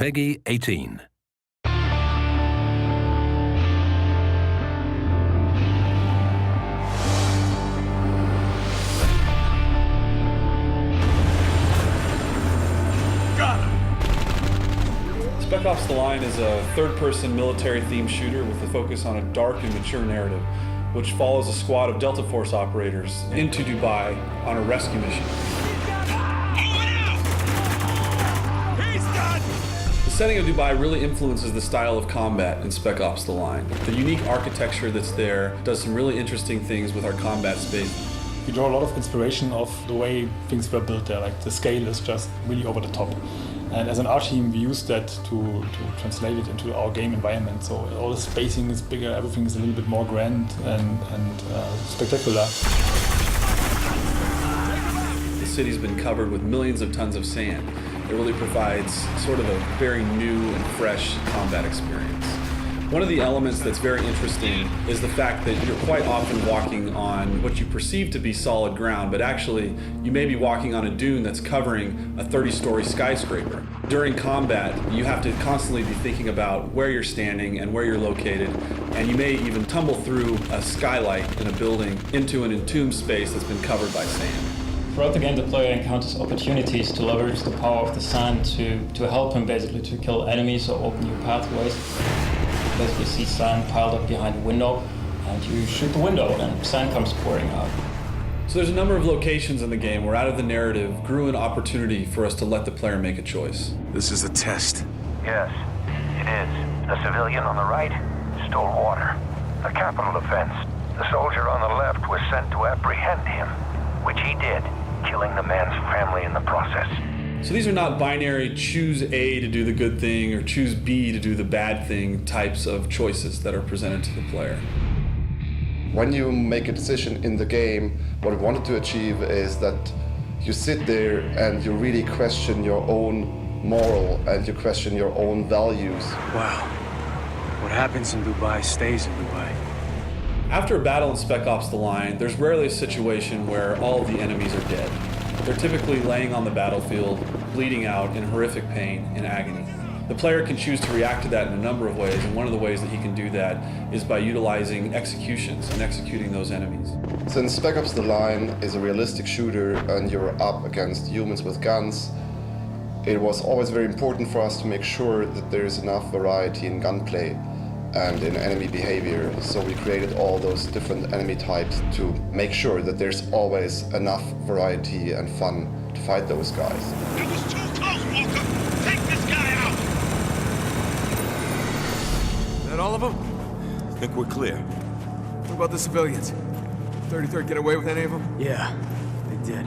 Peggy 18. Spec Ops The Line is a third-person military-themed shooter with a focus on a dark and mature narrative, which follows a squad of Delta Force operators into Dubai on a rescue mission. The setting of Dubai really influences the style of combat in Spec Ops The Line. The unique architecture that's there does some really interesting things with our combat space. We draw a lot of inspiration of the way things were built there, like the scale is just really over the top. And as an art team, we use that to translate it into our game environment. So all the spacing is bigger, everything is a little bit more grand and spectacular. The city's been covered with millions of tons of sand. It really provides sort of a very new and fresh combat experience. One of the elements that's very interesting is the fact that you're quite often walking on what you perceive to be solid ground, but actually you may be walking on a dune that's covering a 30-story skyscraper. During combat, you have to constantly be thinking about where you're standing and where you're located, and you may even tumble through a skylight in a building into an entombed space that's been covered by sand. Throughout the game, the player encounters opportunities to leverage the power of the sand to help him basically to kill enemies or open new pathways. You basically see sand piled up behind a window, and you shoot the window, and sand comes pouring out. So there's a number of locations in the game where out of the narrative grew an opportunity for us to let the player make a choice. This is a test. Yes, it is. The civilian on the right stole water. A capital offense. The soldier on the left was sent to apprehend him, which he did, killing the man's family in the process. So these are not binary choose A to do the good thing or choose B to do the bad thing types of choices that are presented to the player. When you make a decision in the game, what we wanted to achieve is that you sit there and you really question your own moral and you question your own values. Wow. What happens in Dubai stays in Dubai. After a battle in Spec Ops The Line, there's rarely a situation where all of the enemies are dead. They're typically laying on the battlefield, bleeding out in horrific pain and agony. The player can choose to react to that in a number of ways, and one of the ways that he can do that is by utilizing executions and executing those enemies. Since Spec Ops The Line is a realistic shooter and you're up against humans with guns, it was always very important for us to make sure that there is enough variety in gunplay and in enemy behavior. So we created all those different enemy types to make sure that there's always enough variety and fun to fight those guys. It was too close, Walker! Take this guy out! Is that all of them? I think we're clear. What about the civilians? 33rd get away with any of them? Yeah, they did.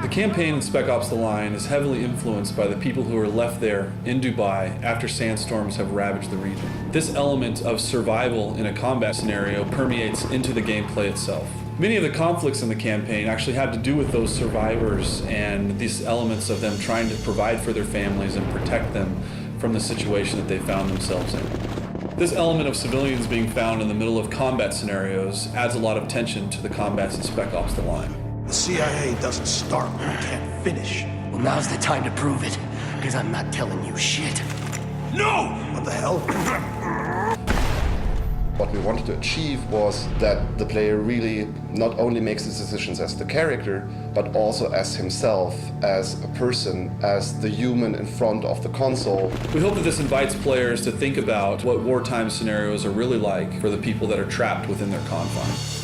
The campaign in Spec Ops The Line is heavily influenced by the people who are left there in Dubai after sandstorms have ravaged the region. This element of survival in a combat scenario permeates into the gameplay itself. Many of the conflicts in the campaign actually had to do with those survivors and these elements of them trying to provide for their families and protect them from the situation that they found themselves in. This element of civilians being found in the middle of combat scenarios adds a lot of tension to the combats in Spec Ops The Line. The CIA doesn't start when it can't finish. Well, now's the time to prove it, because I'm not telling you shit. No! What the hell? What we wanted to achieve was that the player really not only makes his decisions as the character, but also as himself, as a person, as the human in front of the console. We hope that this invites players to think about what wartime scenarios are really like for the people that are trapped within their confines.